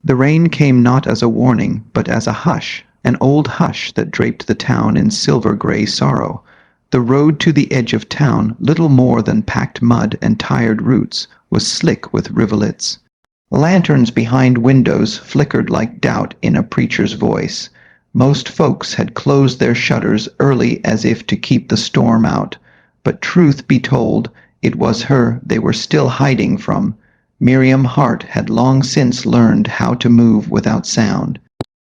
The rain came not as a warning, but as a hush, an old hush that draped the town in silver-grey sorrow. The road to the edge of town, little more than packed mud and tired roots, was slick with rivulets. Lanterns behind windows flickered like doubt in a preacher's voice. Most folks had closed their shutters early as if to keep the storm out, but truth be told, it was her they were still hiding from. Miriam Hart had long since learned how to move without sound.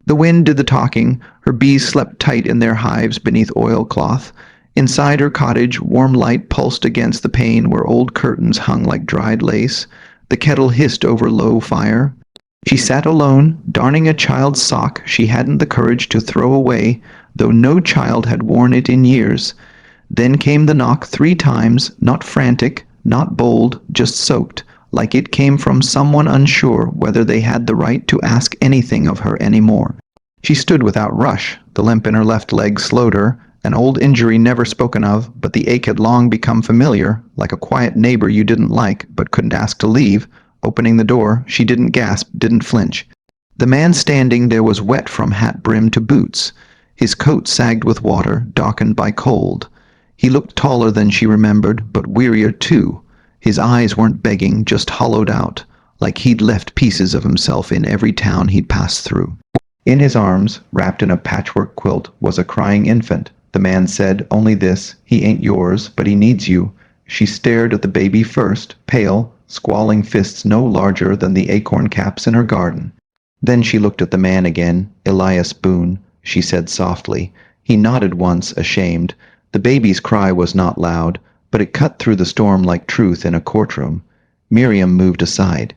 The wind did the talking, her bees slept tight in their hives beneath oilcloth. Inside her cottage, warm light pulsed against the pane where old curtains hung like dried lace. The kettle hissed over low fire. She sat alone, darning a child's sock she hadn't the courage to throw away, though no child had worn it in years. Then came the knock 3 times, not frantic, not bold, just soaked, like it came from someone unsure whether they had the right to ask anything of her anymore. She stood without rush. The limp in her left leg slowed her, an old injury never spoken of, but the ache had long become familiar, like a quiet neighbor you didn't like but couldn't ask to leave. Opening the door, she didn't gasp, didn't flinch. The man standing there was wet from hat brim to boots. His coat sagged with water, darkened by cold. He looked taller than she remembered, but wearier too. His eyes weren't begging, just hollowed out, like he'd left pieces of himself in every town he'd passed through. In his arms, wrapped in a patchwork quilt, was a crying infant. The man said only this: "He ain't yours, but he needs you." She stared at the baby first, pale, squalling fists no larger than the acorn caps in her garden. Then she looked at the man again. "Elias Boone," she said softly. He nodded once, ashamed. The baby's cry was not loud, but it cut through the storm like truth in a courtroom. Miriam moved aside.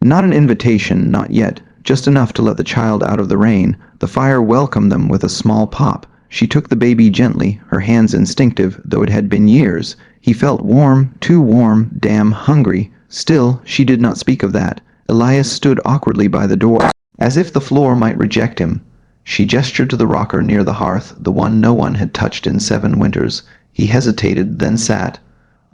Not an invitation, not yet, just enough to let the child out of the rain. The fire welcomed them with a small pop. She took the baby gently, her hands instinctive, though it had been years. He felt warm, too warm, damn hungry. Still, she did not speak of that. Elias stood awkwardly by the door, as if the floor might reject him. She gestured to the rocker near the hearth, the one no one had touched in 7 winters. He hesitated, then sat.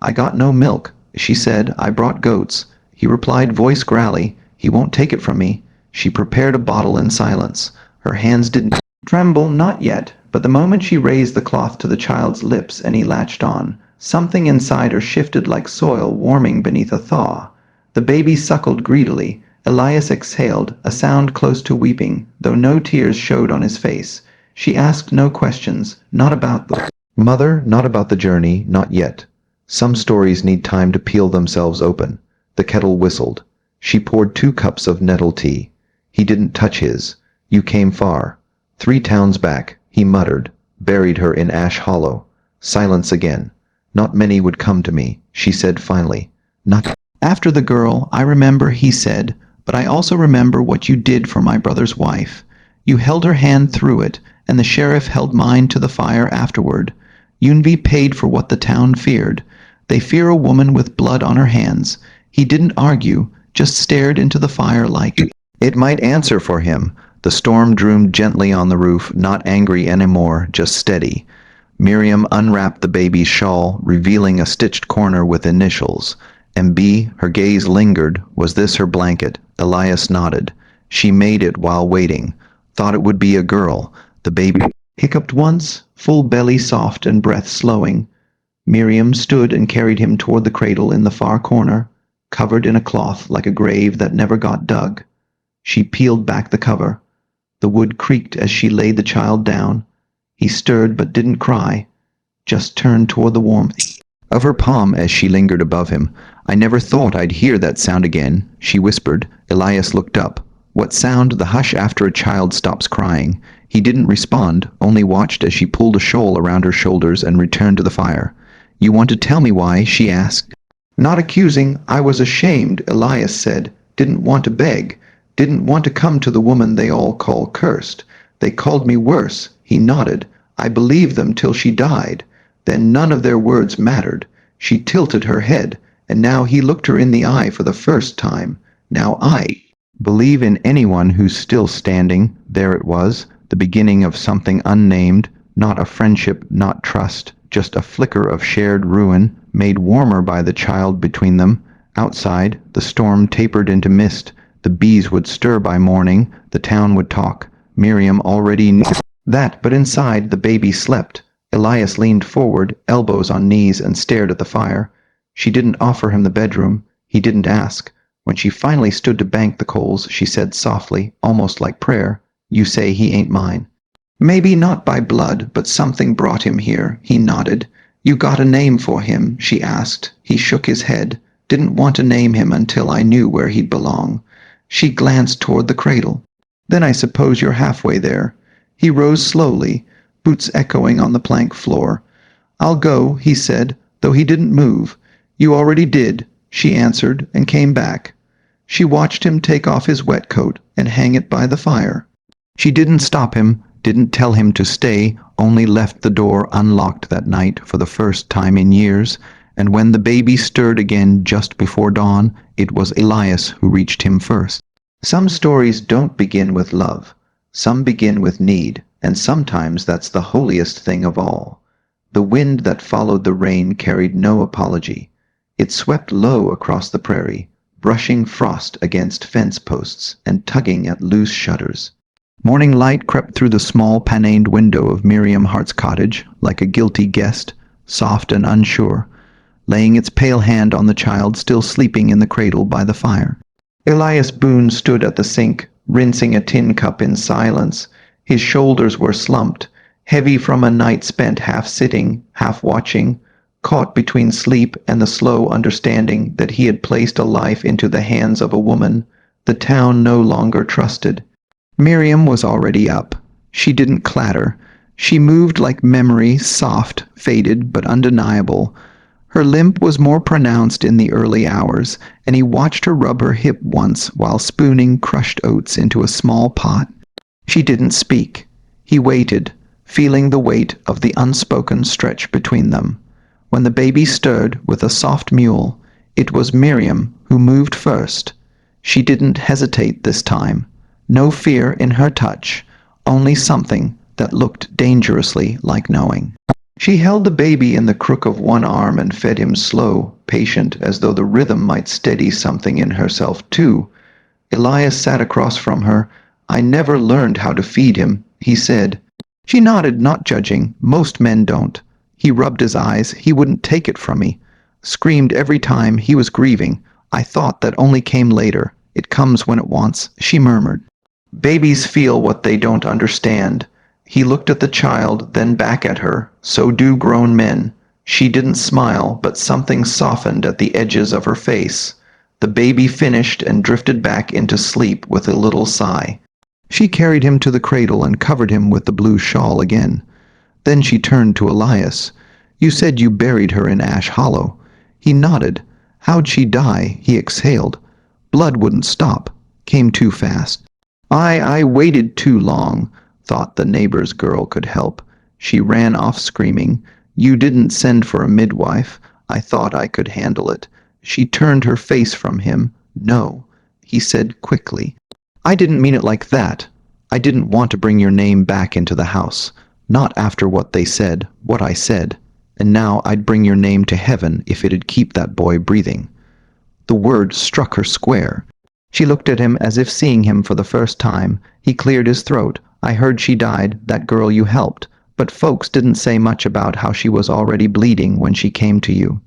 "I got no milk," she said. "I brought goats." He replied, voice growly, "He won't take it from me." She prepared a bottle in silence. Her hands didn't tremble, not yet, but the moment she raised the cloth to the child's lips and he latched on, something inside her shifted like soil warming beneath a thaw. The baby suckled greedily. Elias exhaled, a sound close to weeping, though no tears showed on his face. She asked no questions, not about the mother, not about the journey, not yet. Some stories need time to peel themselves open. The kettle whistled. She poured 2 cups of nettle tea. He didn't touch his. "You came far." 3 towns back, he muttered, buried her in Ash Hollow. Silence again. "Not many would come to me," she said finally. "Not after the girl, I remember," he said, "but I also remember what you did for my brother's wife. You held her hand through it, and the sheriff held mine to the fire afterward. Yunvi paid for what the town feared. They fear a woman with blood on her hands." He didn't argue, just stared into the fire like it might answer for him. The storm droomed gently on the roof, not angry anymore, just steady. Miriam unwrapped the baby's shawl, revealing a stitched corner with initials. M.B., her gaze lingered. Was this her blanket? Elias nodded. She made it while waiting. Thought it would be a girl. The baby hiccuped once, full belly soft and breath slowing. Miriam stood and carried him toward the cradle in the far corner, covered in a cloth like a grave that never got dug. She peeled back the cover. The wood creaked as she laid the child down. He stirred but didn't cry, just turned toward the warmth of her palm as she lingered above him. "I never thought I'd hear that sound again," she whispered. Elias looked up. What sound? The hush after a child stops crying. He didn't respond, only watched as she pulled a shawl around her shoulders and returned to the fire. "You want to tell me why?" she asked. Not accusing. "I was ashamed," Elias said. "Didn't want to beg. Didn't want to come to the woman they all call cursed. They called me worse." He nodded. "I believed them till she died. Then none of their words mattered." She tilted her head, and now he looked her in the eye for the first time. "Now I believe in anyone who's still standing." There it was, the beginning of something unnamed, not a friendship, not trust, just a flicker of shared ruin, made warmer by the child between them. Outside, the storm tapered into mist. The bees would stir by morning, the town would talk. Miriam already knew that, but inside the baby slept. Elias leaned forward, elbows on knees, and stared at the fire. She didn't offer him the bedroom. He didn't ask. When she finally stood to bank the coals, she said softly, almost like prayer, "You say he ain't mine." "Maybe not by blood, but something brought him here," he nodded. "You got a name for him?" she asked. He shook his head. "Didn't want to name him until I knew where he'd belong." She glanced toward the cradle. "Then I suppose you're halfway there." He rose slowly, boots echoing on the plank floor. "I'll go," he said, though he didn't move. "You already did," she answered, and came back. She watched him take off his wet coat and hang it by the fire. She didn't stop him, didn't tell him to stay, only left the door unlocked that night for the first time in years, and when the baby stirred again just before dawn, it was Elias who reached him first. Some stories don't begin with love. Some begin with need, and sometimes that's the holiest thing of all. The wind that followed the rain carried no apology. It swept low across the prairie, brushing frost against fence posts and tugging at loose shutters. Morning light crept through the small paneled window of Miriam Hart's cottage, like a guilty guest, soft and unsure, laying its pale hand on the child still sleeping in the cradle by the fire. Elias Boone stood at the sink, rinsing a tin cup in silence. His shoulders were slumped, heavy from a night spent half sitting, half watching, caught between sleep and the slow understanding that he had placed a life into the hands of a woman the town no longer trusted. Miriam was already up. She didn't clatter. She moved like memory, soft, faded, but undeniable. Her limp was more pronounced in the early hours, and he watched her rub her hip once while spooning crushed oats into a small pot. She didn't speak. He waited, feeling the weight of the unspoken stretch between them. When the baby stirred with a soft mewl, it was Miriam who moved first. She didn't hesitate this time. No fear in her touch, only something that looked dangerously like knowing. She held the baby in the crook of one arm and fed him slow, patient, as though the rhythm might steady something in herself too. Elias sat across from her. "I never learned how to feed him," he said. She nodded, not judging. "Most men don't." He rubbed his eyes. "He wouldn't take it from me. Screamed every time he was grieving. I thought that only came later. It comes when it wants," she murmured. "Babies feel what they don't understand." He looked at the child, then back at her. So do grown men. She didn't smile, but something softened at the edges of her face. The baby finished and drifted back into sleep with a little sigh. She carried him to the cradle and covered him with the blue shawl again. Then she turned to Elias. "You said you buried her in Ash Hollow." He nodded. "How'd she die?" He exhaled. "Blood wouldn't stop. Came too fast." I waited too long. Thought the neighbor's girl could help. She ran off screaming. "You didn't send for a midwife. I thought I could handle it." She turned her face from him. "No," he said quickly. "I didn't mean it like that. I didn't want to bring your name back into the house. Not after what they said, what I said. And now I'd bring your name to heaven if it'd keep that boy breathing." The word struck her square. She looked at him as if seeing him for the first time. He cleared his throat. "I heard she died, that girl you helped, but folks didn't say much about how she was already bleeding when she came to you.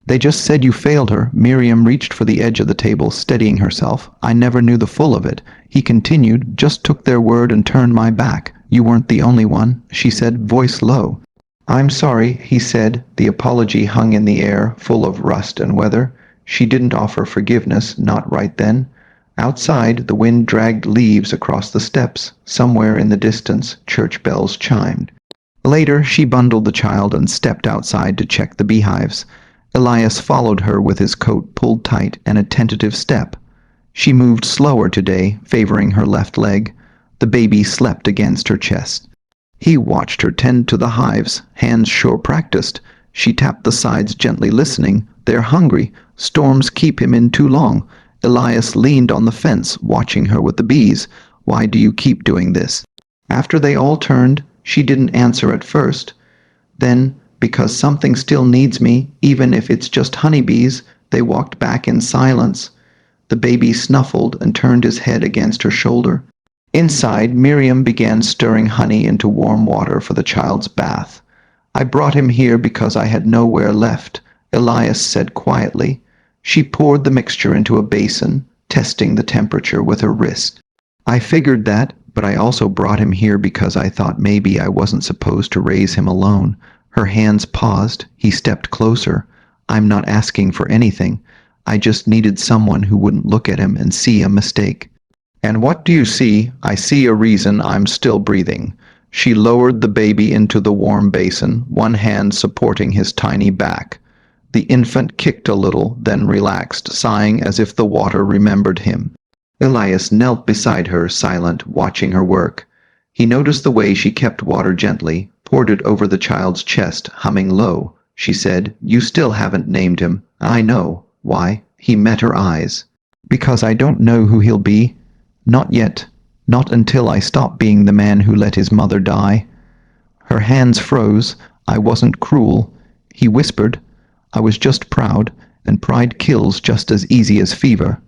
They just said you failed her." Miriam reached for the edge of the table, steadying herself. "I never knew the full of it." He continued, "Just took their word and turned my back. You weren't the only one," she said, voice low. "I'm sorry," he said. The apology hung in the air, full of rust and weather. She didn't offer forgiveness, not right then. Outside, the wind dragged leaves across the steps. Somewhere in the distance, church bells chimed. Later, she bundled the child and stepped outside to check the beehives. Elias followed her with his coat pulled tight and a tentative step. She moved slower today, favoring her left leg. The baby slept against her chest. He watched her tend to the hives, hands sure practiced. She tapped the sides gently, listening. "They're hungry. Storms keep him in too long." Elias leaned on the fence, watching her with the bees. "Why do you keep doing this?" After they all turned, she didn't answer at first. Then, "Because something still needs me, even if it's just honeybees," they walked back in silence. The baby snuffled and turned his head against her shoulder. Inside, Miriam began stirring honey into warm water for the child's bath. "I brought him here because I had nowhere left," Elias said quietly. She poured the mixture into a basin, testing the temperature with her wrist. "I figured that, but I also brought him here because I thought maybe I wasn't supposed to raise him alone." Her hands paused. He stepped closer. "I'm not asking for anything. I just needed someone who wouldn't look at him and see a mistake." "And what do you see?" "I see a reason I'm still breathing." She lowered the baby into the warm basin, one hand supporting his tiny back. The infant kicked a little, then relaxed, sighing as if the water remembered him. Elias knelt beside her, silent, watching her work. He noticed the way she kept water gently, poured it over the child's chest, humming low. She said, "You still haven't named him." "I know." "Why?" He met her eyes. "Because I don't know who he'll be. Not yet. Not until I stop being the man who let his mother die." Her hands froze. "I wasn't cruel," he whispered. "I was just proud, and pride kills just as easy as fever."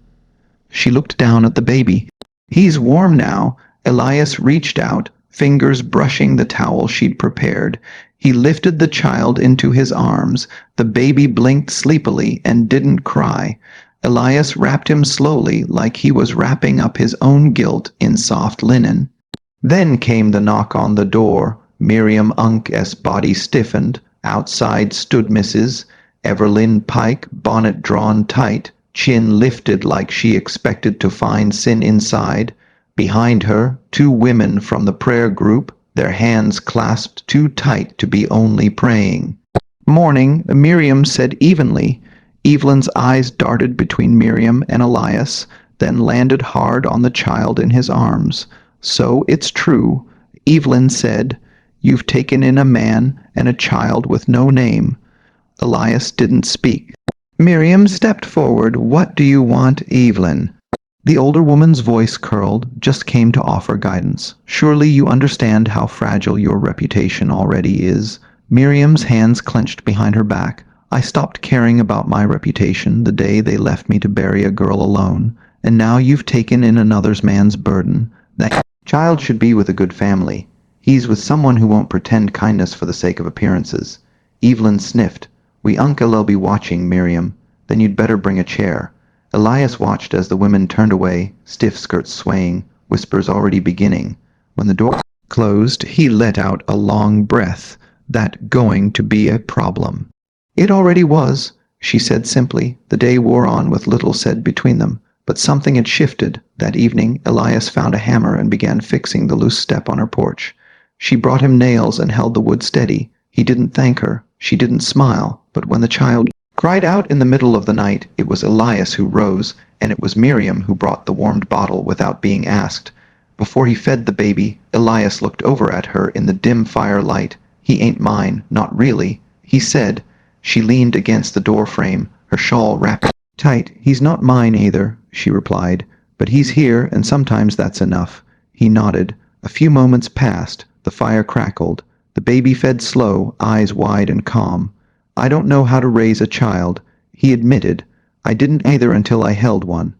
She looked down at the baby. "He's warm now." Elias reached out, fingers brushing the towel she'd prepared. He lifted the child into his arms. The baby blinked sleepily and didn't cry. Elias wrapped him slowly, like he was wrapping up his own guilt in soft linen. Then came the knock on the door. Miriam Unk's body stiffened. Outside stood Mrs. Evelyn Pike, bonnet drawn tight, chin lifted like she expected to find sin inside. Behind her, two women from the prayer group, their hands clasped too tight to be only praying. "Morning," Miriam said evenly. Evelyn's eyes darted between Miriam and Elias, then landed hard on the child in his arms. "So it's true," Evelyn said. "You've taken in a man and a child with no name." Elias didn't speak. Miriam stepped forward. "What do you want, Evelyn?" The older woman's voice curled, "Just came to offer guidance. Surely you understand how fragile your reputation already is." Miriam's hands clenched behind her back. "I stopped caring about my reputation the day they left me to bury a girl alone, and now you've taken in another man's burden. That child should be with a good family. He's with someone who won't pretend kindness for the sake of appearances." Evelyn sniffed. "We uncle'll be watching, Miriam. Then you'd better bring a chair." Elias watched as the women turned away, stiff skirts swaying, whispers already beginning. When the door closed, he let out a long breath. That going to be a problem. "It already was," she said simply. The day wore on with little said between them, but something had shifted. That evening, Elias found a hammer and began fixing the loose step on her porch. She brought him nails and held the wood steady. He didn't thank her. She didn't smile. But when the child cried out in the middle of the night, it was Elias who rose, and it was Miriam who brought the warmed bottle without being asked. Before he fed the baby, Elias looked over at her in the dim firelight. "He ain't mine, not really," he said. She leaned against the doorframe, her shawl wrapped tight. "He's not mine either," she replied. "But he's here, and sometimes that's enough." He nodded. A few moments passed. The fire crackled. The baby fed slow, eyes wide and calm. "I don't know how to raise a child," he admitted. "I didn't either until I held one."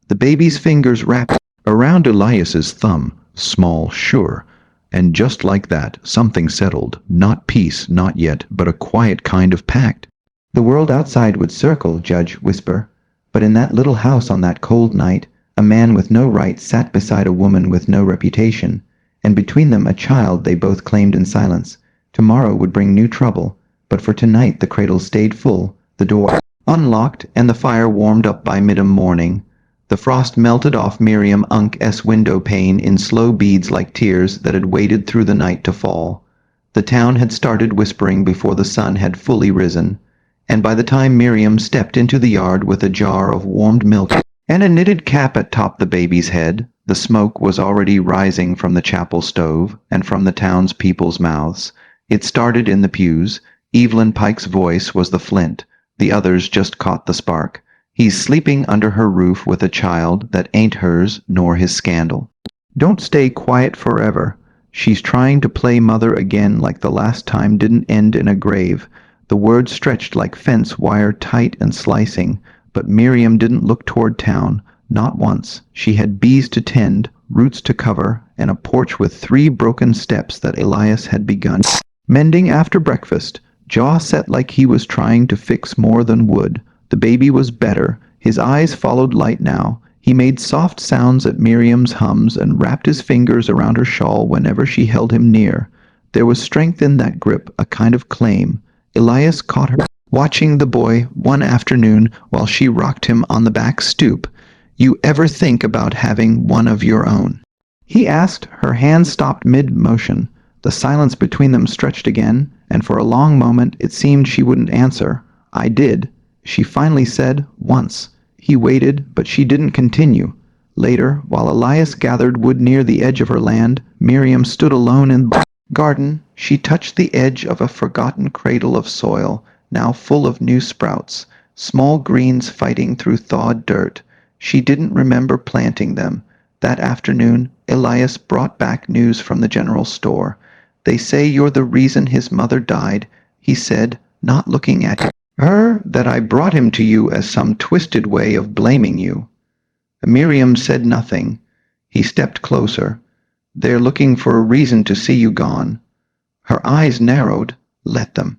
The baby's fingers wrapped around Elias's thumb. Small, sure. And just like that, something settled. Not peace, not yet, but a quiet kind of pact. The world outside would circle, Judge whisper. But in that little house on that cold night, a man with no rights sat beside a woman with no reputation, and between them a child they both claimed in silence. Tomorrow would bring new trouble, but for tonight the cradle stayed full, the door unlocked, and the fire warmed up by mid-morning. The frost melted off Miriam Unk's window pane in slow beads like tears that had waited through the night to fall. The town had started whispering before the sun had fully risen, and by the time Miriam stepped into the yard with a jar of warmed milk and a knitted cap atop the baby's head, the smoke was already rising from the chapel stove and from the townspeople's mouths. It started in the pews. Evelyn Pike's voice was the flint. The others just caught the spark. "He's sleeping under her roof with a child that ain't hers nor his scandal. Don't stay quiet forever. She's trying to play mother again like the last time didn't end in a grave." The words stretched like fence wire, tight and slicing, but Miriam didn't look toward town. Not once. She had bees to tend, roots to cover, and a porch with 3 broken steps that Elias had begun mending after breakfast, jaw set like he was trying to fix more than wood. The baby was better. His eyes followed light now. He made soft sounds at Miriam's hums and wrapped his fingers around her shawl whenever she held him near. There was strength in that grip, a kind of claim. Elias caught her watching the boy one afternoon while she rocked him on the back stoop. "You ever think about having one of your own?" he asked. Her hand stopped mid-motion. The silence between them stretched again, and for a long moment it seemed she wouldn't answer. "I did," she finally said, "once." He waited, but she didn't continue. Later, while Elias gathered wood near the edge of her land, Miriam stood alone in the garden. She touched the edge of a forgotten cradle of soil, now full of new sprouts, small greens fighting through thawed dirt. She didn't remember planting them. That afternoon, Elias brought back news from the general store. "They say you're the reason his mother died," he said, not looking at her, "that I brought him to you as some twisted way of blaming you." Miriam said nothing. He stepped closer. "They're looking for a reason to see you gone." Her eyes narrowed. "Let them.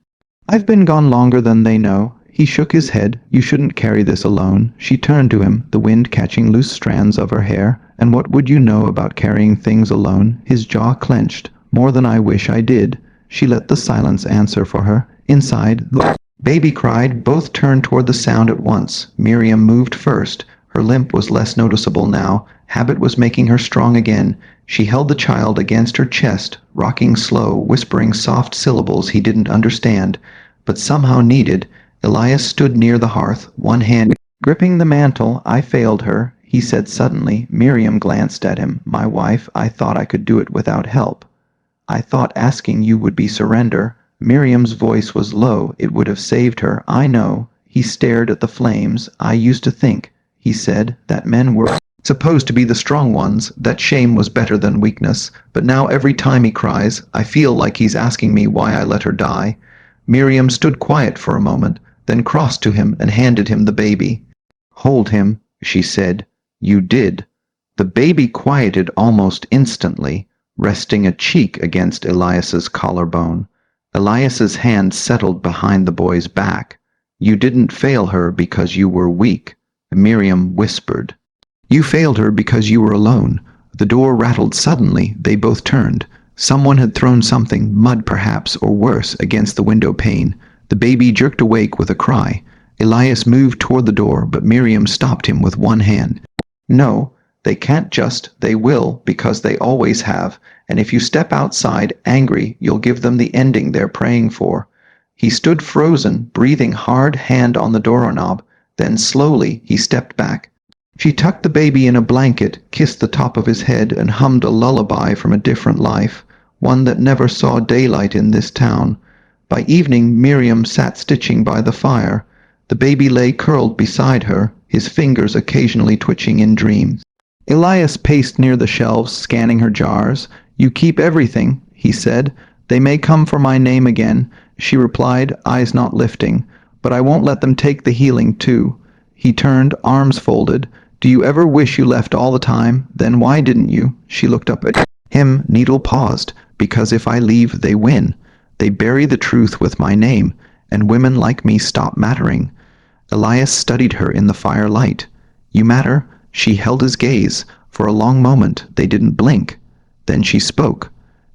I've been gone longer than they know." He shook his head. "You shouldn't carry this alone." She turned to him, the wind catching loose strands of her hair. "And what would you know about carrying things alone?" His jaw clenched. "More than I wish I did." She let the silence answer for her. Inside, the baby cried. Both turned toward the sound at once. Miriam moved first. Her limp was less noticeable now. Habit was making her strong again. She held the child against her chest, rocking slow, whispering soft syllables he didn't understand, but somehow needed. Elias stood near the hearth, one hand gripping the mantle. "I failed her," he said suddenly. Miriam glanced at him. "My wife, I thought I could do it without help. I thought asking you would be surrender." Miriam's voice was low. It would have saved her. "I know." He stared at the flames. "I used to think," he said, "that men were supposed to be the strong ones, that shame was better than weakness. But now every time he cries, I feel like he's asking me why I let her die." Miriam stood quiet for a moment, then crossed to him and handed him the baby. "Hold him," she said. "You did." The baby quieted almost instantly, resting a cheek against Elias's collarbone. Elias's hand settled behind the boy's back. "You didn't fail her because you were weak," Miriam whispered. "You failed her because you were alone." The door rattled suddenly. They both turned. Someone had thrown something, mud perhaps, or worse, against the window pane. The baby jerked awake with a cry. Elias moved toward the door, but Miriam stopped him with one hand. "No, they can't just, they will, because they always have. And if you step outside, angry, you'll give them the ending they're praying for." He stood frozen, breathing hard, hand on the doorknob. Then slowly he stepped back. She tucked the baby in a blanket, kissed the top of his head, and hummed a lullaby from a different life, one that never saw daylight in this town. By evening, Miriam sat stitching by the fire. The baby lay curled beside her, his fingers occasionally twitching in dreams. Elias paced near the shelves, scanning her jars. "You keep everything," he said. "They may come for my name again," she replied, eyes not lifting. "But I won't let them take the healing, too." He turned, arms folded. "Do you ever wish you left all the time? Then why didn't you?" She looked up at him. Needle paused. "Because if I leave, they win. They bury the truth with my name, and women like me stop mattering." Elias studied her in the firelight. "You matter." She held his gaze. For a long moment they didn't blink. Then she spoke.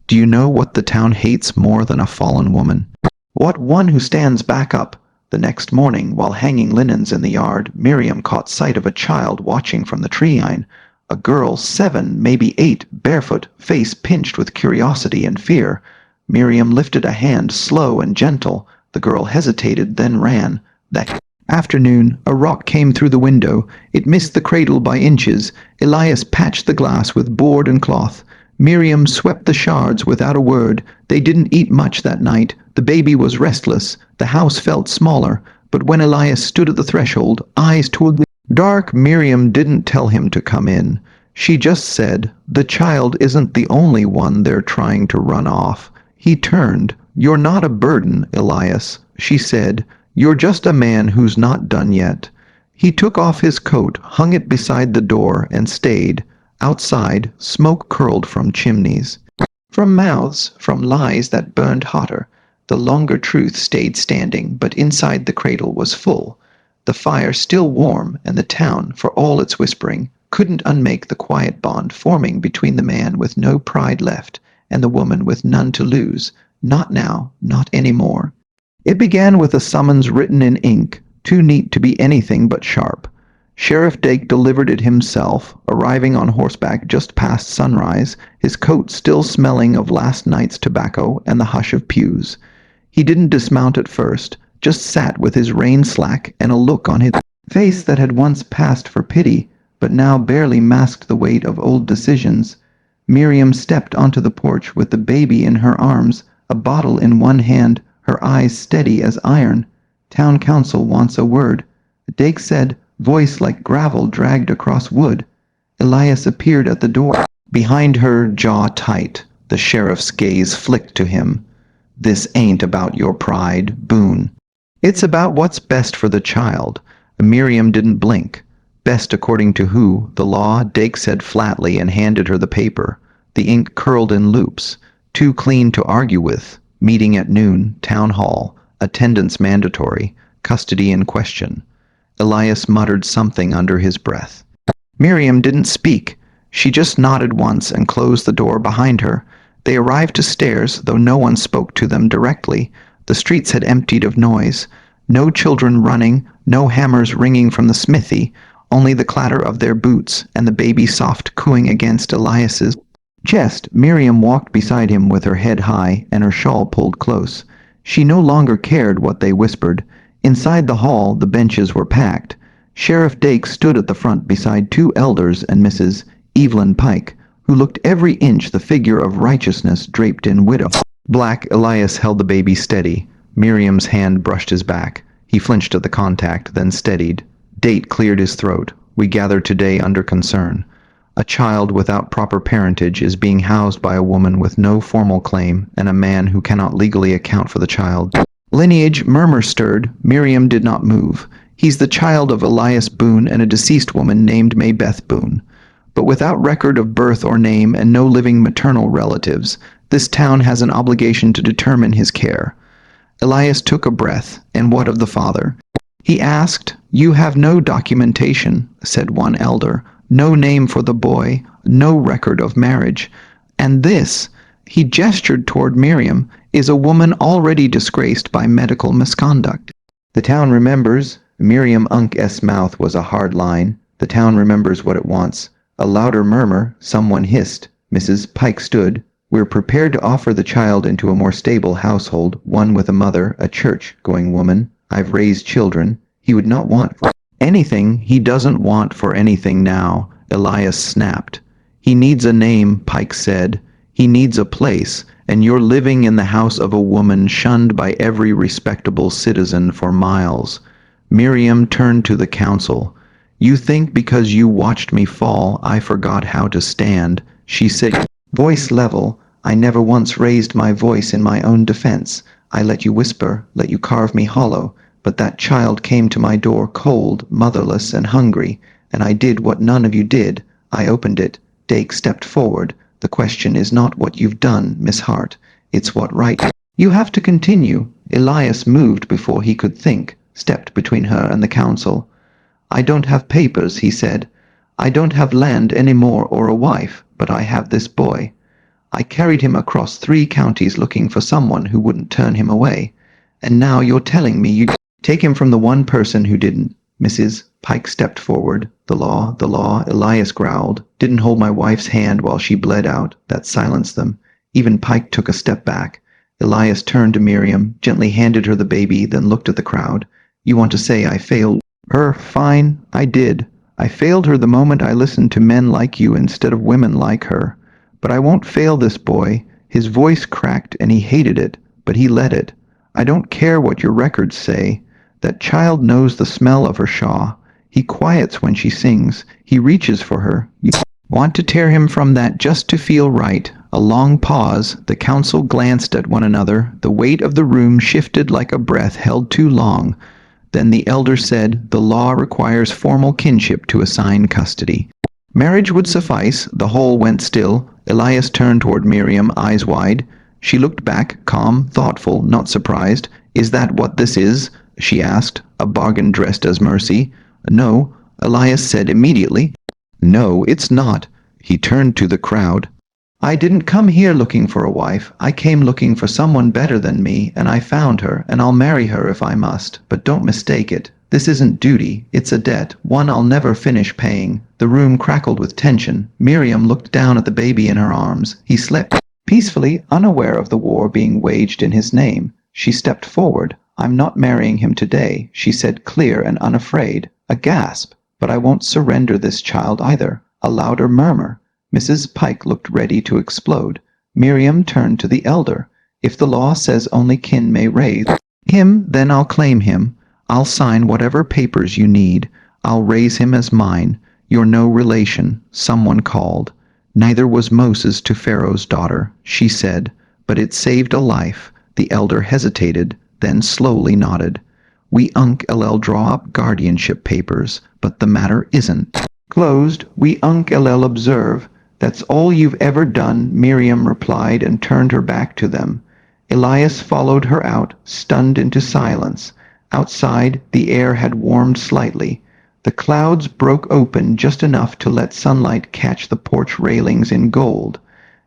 "Do you know what the town hates more than a fallen woman?" "What? One who stands back up." The next morning, while hanging linens in the yard, Miriam caught sight of a child watching from the tree-line. A girl, 7, maybe 8, barefoot, face pinched with curiosity and fear. Miriam lifted a hand, slow and gentle. The girl hesitated, then ran. That afternoon, a rock came through the window. It missed the cradle by inches. Elias patched the glass with board and cloth. Miriam swept the shards without a word. They didn't eat much that night. The baby was restless. The house felt smaller. But when Elias stood at the threshold, eyes toward the dark, Miriam didn't tell him to come in. She just said, "The child isn't the only one they're trying to run off." He turned. "You're not a burden, Elias," she said. "You're just a man who's not done yet." He took off his coat, hung it beside the door, and stayed. Outside, smoke curled from chimneys. From mouths, from lies that burned hotter. The longer truth stayed standing, but inside the cradle was full. The fire still warm, and the town, for all its whispering, couldn't unmake the quiet bond forming between the man with no pride left and the woman with none to lose. Not now, not any more. It began with a summons written in ink, too neat to be anything but sharp. Sheriff Dake delivered it himself, arriving on horseback just past sunrise, his coat still smelling of last night's tobacco and the hush of pews. He didn't dismount at first, just sat with his rein slack and a look on his face that had once passed for pity, but now barely masked the weight of old decisions. Miriam stepped onto the porch with the baby in her arms, a bottle in one hand, her eyes steady as iron. Town council wants a word. Dake said, voice like gravel dragged across wood. Elias appeared at the door. Behind her, jaw tight, the sheriff's gaze flicked to him. This ain't about your pride, Boone. It's about what's best for the child. Miriam didn't blink. Best according to who, the law, Dake said flatly and handed her the paper. The ink curled in loops. Too clean to argue with. Meeting at noon, town hall. Attendance mandatory. Custody in question. Elias muttered something under his breath. Miriam didn't speak. She just nodded once and closed the door behind her. They arrived to stairs, though no one spoke to them directly. The streets had emptied of noise. No children running, no hammers ringing from the smithy, only the clatter of their boots and the baby soft cooing against Elias's chest. Miriam walked beside him with her head high and her shawl pulled close. She no longer cared what they whispered. Inside the hall, the benches were packed. Sheriff Dake stood at the front beside two elders and Mrs. Evelyn Pike, who looked every inch the figure of righteousness draped in widow black. Elias held the baby steady. Miriam's hand brushed his back. He flinched at the contact, then steadied. Date cleared his throat. We gather today under concern. A child without proper parentage is being housed by a woman with no formal claim and a man who cannot legally account for the child. Lineage murmur stirred. Miriam did not move. He's the child of Elias Boone and a deceased woman named Maybeth Boone. But without record of birth or name and no living maternal relatives, this town has an obligation to determine his care. Elias took a breath. And what of the father? He asked. You have no documentation, said one elder. No name for the boy, no record of marriage. And this, he gestured toward Miriam, is a woman already disgraced by medical misconduct. The town remembers. Miriam Unk's mouth was a hard line. The town remembers what it wants. A louder murmur. Someone hissed. Mrs. Pike stood. We're prepared to offer the child into a more stable household, one with a mother, a church-going woman. I've raised children. He would not want for anything. He doesn't want for anything now, Elias snapped. He needs a name, Pike said. He needs a place, and you're living in the house of a woman shunned by every respectable citizen for miles. Miriam turned to the council. You think because you watched me fall, I forgot how to stand, she said, voice level. I never once raised my voice in my own defense. I let you whisper, let you carve me hollow. But that child came to my door cold, motherless, and hungry, and I did what none of you did. I opened it. Dake stepped forward. The question is not what you've done, Miss Hart. It's what right. You have to continue. Elias moved before he could think, stepped between her and the council. I don't have papers, he said. I don't have land any more or a wife, but I have this boy. I carried him across 3 counties looking for someone who wouldn't turn him away. And now you're telling me you take him from the one person who didn't. Mrs. Pike stepped forward. The law, Elias growled. Didn't hold my wife's hand while she bled out. That silenced them. Even Pike took a step back. Elias turned to Miriam, gently handed her the baby, then looked at the crowd. You want to say I failed her? Fine, I did. I failed her the moment I listened to men like you instead of women like her. But I won't fail this boy. His voice cracked and he hated it, but he let it. I don't care what your records say. That child knows the smell of her shawl. He quiets when she sings. He reaches for her. You want to tear him from that just to feel right. A long pause. The council glanced at one another. The weight of the room shifted like a breath held too long. Then the elder said, "The law requires formal kinship to assign custody." Marriage would suffice. The whole went still. Elias turned toward Miriam, eyes wide. She looked back, calm, thoughtful, not surprised. "Is that what this is?" she asked. "A bargain dressed as mercy?" "No," Elias said immediately. "No, it's not." He turned to the crowd. "I didn't come here looking for a wife. I came looking for someone better than me, and I found her, and I'll marry her if I must. But don't mistake it. This isn't duty. It's a debt, one I'll never finish paying." The room crackled with tension. Miriam looked down at the baby in her arms. He slept peacefully, unaware of the war being waged in his name. She stepped forward. "I'm not marrying him today," she said, clear and unafraid. A gasp. "But I won't surrender this child either." A louder murmur. Mrs. Pike looked ready to explode. Miriam turned to the elder. "If the law says only kin may raise him, then I'll claim him. I'll sign whatever papers you need. I'll raise him as mine. You're no relation," someone called. "Neither was Moses to Pharaoh's daughter," she said. "But it saved a life." The elder hesitated, then slowly nodded. "We draw up guardianship papers, but the matter isn't closed. We observe. That's all you've ever done," Miriam replied and turned her back to them. Elias followed her out, stunned into silence. Outside, the air had warmed slightly. The clouds broke open just enough to let sunlight catch the porch railings in gold.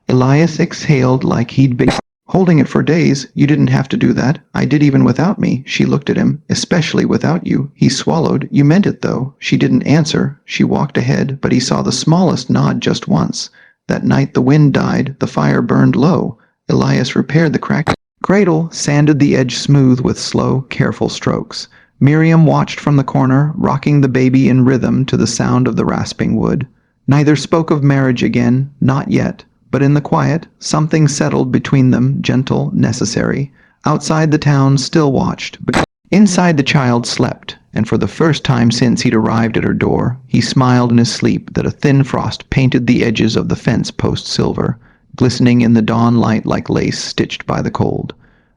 Elias exhaled like he'd been holding it for days. "You didn't have to do that. I did even without me." She looked at him. "Especially without you." He swallowed. "You meant it, though." She didn't answer. She walked ahead, but he saw the smallest nod just once. That night the wind died, the fire burned low. Elias repaired the cracked cradle, sanded the edge smooth with slow, careful strokes. Miriam watched from the corner, rocking the baby in rhythm to the sound of the rasping wood. Neither spoke of marriage again, not yet. But in the quiet, something settled between them, gentle, necessary. Outside the town still watched, but inside the child slept, and for the first time since he'd arrived at her door, he smiled in his sleep that a thin frost painted the edges of the fence post silver, glistening in the dawn light like lace stitched by the cold.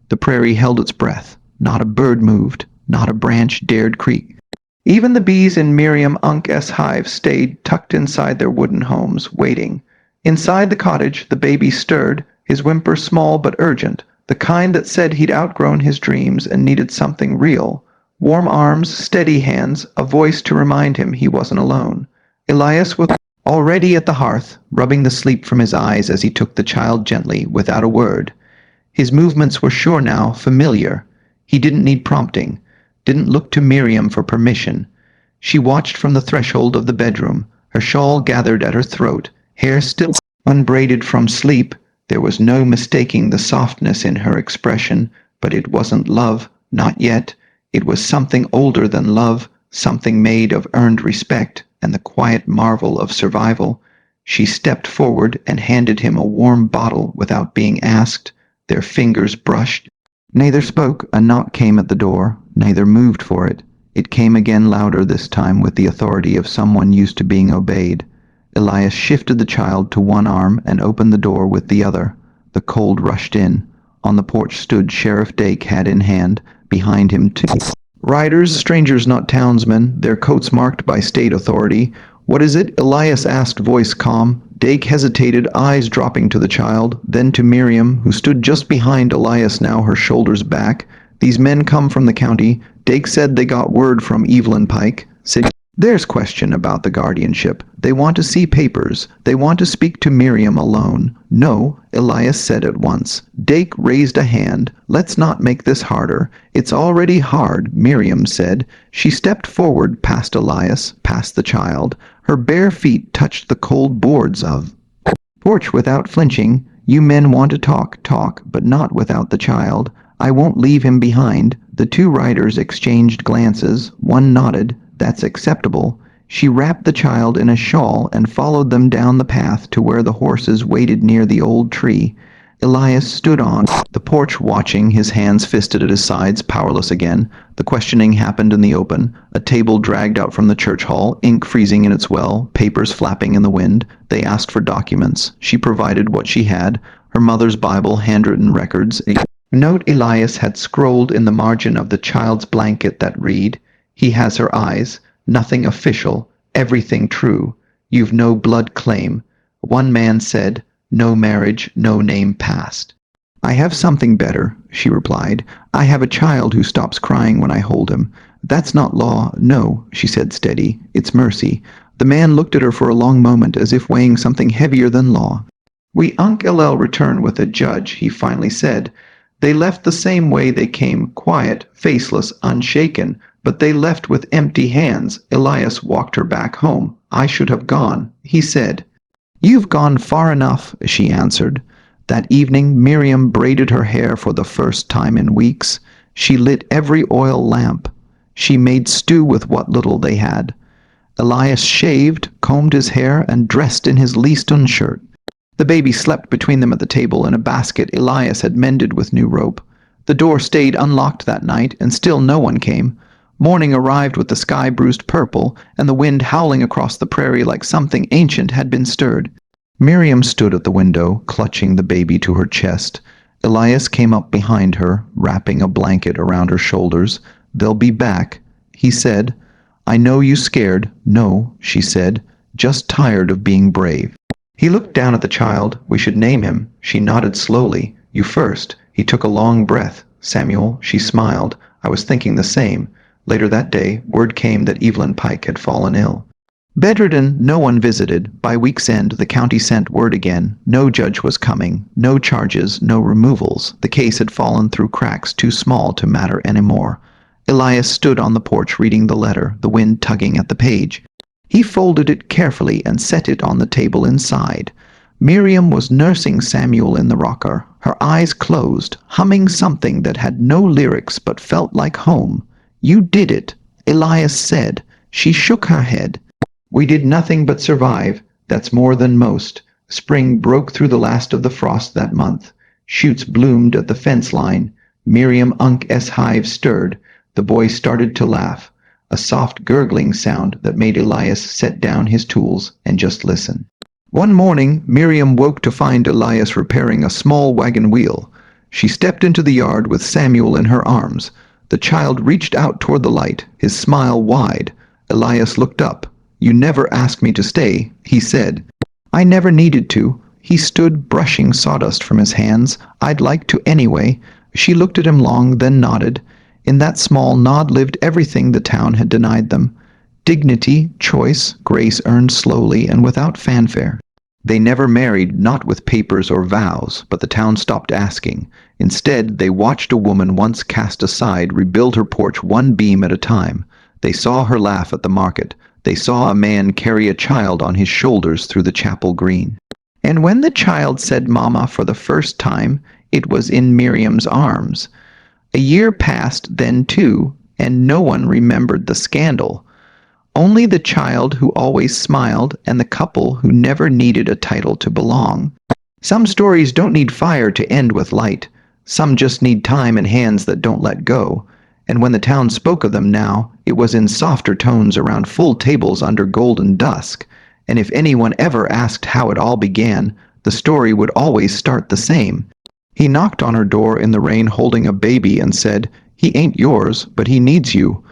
The prairie held its breath. Not a bird moved, not a branch dared creak. Even the bees in Miriam Unk's hive stayed tucked inside their wooden homes, waiting. Inside the cottage, the baby stirred, his whimper small but urgent, the kind that said he'd outgrown his dreams and needed something real. Warm arms, steady hands, a voice to remind him he wasn't alone. Elias was already at the hearth, rubbing the sleep from his eyes as he took the child gently, without a word. His movements were sure now, familiar. He didn't need prompting, didn't look to Miriam for permission. She watched from the threshold of the bedroom, her shawl gathered at her throat, hair still unbraided from sleep. There was no mistaking the softness in her expression, but it wasn't love, not yet. It was something older than love, something made of earned respect and the quiet marvel of survival. She stepped forward and handed him a warm bottle without being asked. Their fingers brushed. Neither spoke. A knock came at the door. Neither moved for it. It came again, louder this time, with the authority of someone used to being obeyed. Elias shifted the child to one arm and opened the door with the other. The cold rushed in. On the porch stood Sheriff Dake, hat in hand. Behind him two riders, strangers not townsmen, their coats marked by state authority. "What is it?" Elias asked, voice calm. Dake hesitated, eyes dropping to the child, then to Miriam, who stood just behind Elias now, her shoulders back. "These men come from the county. Dake said they got word from Evelyn Pike. Said there's question about the guardianship. They want to see papers. They want to speak to Miriam alone." "No," Elias said at once. Dake raised a hand. "Let's not make this harder. It's already hard," Miriam said. She stepped forward past Elias, past the child. Her bare feet touched the cold boards of the porch without flinching. "You men want to talk, but not without the child. I won't leave him behind." The two riders exchanged glances. One nodded. "That's acceptable." She wrapped the child in a shawl and followed them down the path to where the horses waited near the old tree. Elias stood on the porch watching, his hands fisted at his sides, powerless again. The questioning happened in the open. A table dragged out from the church hall, ink freezing in its well, papers flapping in the wind. They asked for documents. She provided what she had, her mother's Bible, handwritten records, a Note Elias had scrolled in the margin of the child's blanket that read, "He has her eyes. Nothing official. Everything true. You've no blood claim." One man said, "No marriage, no name passed." "I have something better," she replied. "I have a child who stops crying when I hold him. That's not law, no," she said steady. "It's mercy." The man looked at her for a long moment as if weighing something heavier than law. "We Ll return with a judge," he finally said. "They left the same way they came, quiet, faceless, unshaken, but they left with empty hands." Elias walked her back home. "I should have gone," he said. "You've gone far enough," she answered. That evening Miriam braided her hair for the first time in weeks. She lit every oil lamp. She made stew with what little they had. Elias shaved, combed his hair, and dressed in his Leaston shirt. The baby slept between them at the table in a basket Elias had mended with new rope. The door stayed unlocked that night, and still no one came. Morning arrived with the sky bruised purple, and the wind howling across the prairie like something ancient had been stirred. Miriam stood at the window, clutching the baby to her chest. Elias came up behind her, wrapping a blanket around her shoulders. "They'll be back," he said. "I know you scared." "No," she said, "just tired of being brave." He looked down at the child. "We should name him." She nodded slowly. "You first." He took a long breath. "Samuel." She smiled. "I was thinking the same." Later that day, word came that Evelyn Pike had fallen ill. Bedridden, no one visited. By week's end, the county sent word again. No judge was coming. No charges, no removals. The case had fallen through cracks too small to matter anymore. Elias stood on the porch reading the letter, the wind tugging at the page. He folded it carefully and set it on the table inside. Miriam was nursing Samuel in the rocker, her eyes closed, humming something that had no lyrics but felt like home. "You did it," Elias said. She shook her head. "We did nothing but survive. That's more than most." Spring broke through the last of the frost that month. Shoots bloomed at the fence line. Miriam Unk's hive stirred. The boy started to laugh. A soft gurgling sound that made Elias set down his tools and just listen. One morning, Miriam woke to find Elias repairing a small wagon wheel. She stepped into the yard with Samuel in her arms. The child reached out toward the light, his smile wide. Elias looked up. "You never asked me to stay," he said. "I never needed to." He stood brushing sawdust from his hands. "I'd like to anyway." She looked at him long, then nodded. In that small nod lived everything the town had denied them. Dignity, choice, grace earned slowly and without fanfare. They never married, not with papers or vows, but the town stopped asking. Instead, they watched a woman once cast aside rebuild her porch one beam at a time. They saw her laugh at the market. They saw a man carry a child on his shoulders through the chapel green. And when the child said "Mama" for the first time, it was in Miriam's arms. A year passed then too, and no one remembered the scandal. Only the child who always smiled and the couple who never needed a title to belong. Some stories don't need fire to end with light. Some just need time and hands that don't let go. And when the town spoke of them now, it was in softer tones around full tables under golden dusk. And if anyone ever asked how it all began, the story would always start the same. He knocked on her door in the rain holding a baby and said, "He ain't yours, but he needs you."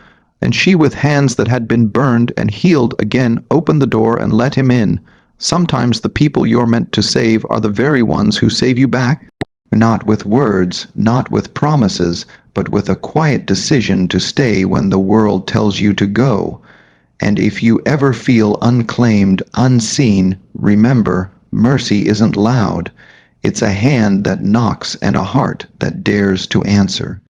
And she, with hands that had been burned and healed again, opened the door and let him in. Sometimes the people you're meant to save are the very ones who save you back. Not with words, not with promises, but with a quiet decision to stay when the world tells you to go. And if you ever feel unclaimed, unseen, remember, mercy isn't loud. It's a hand that knocks and a heart that dares to answer.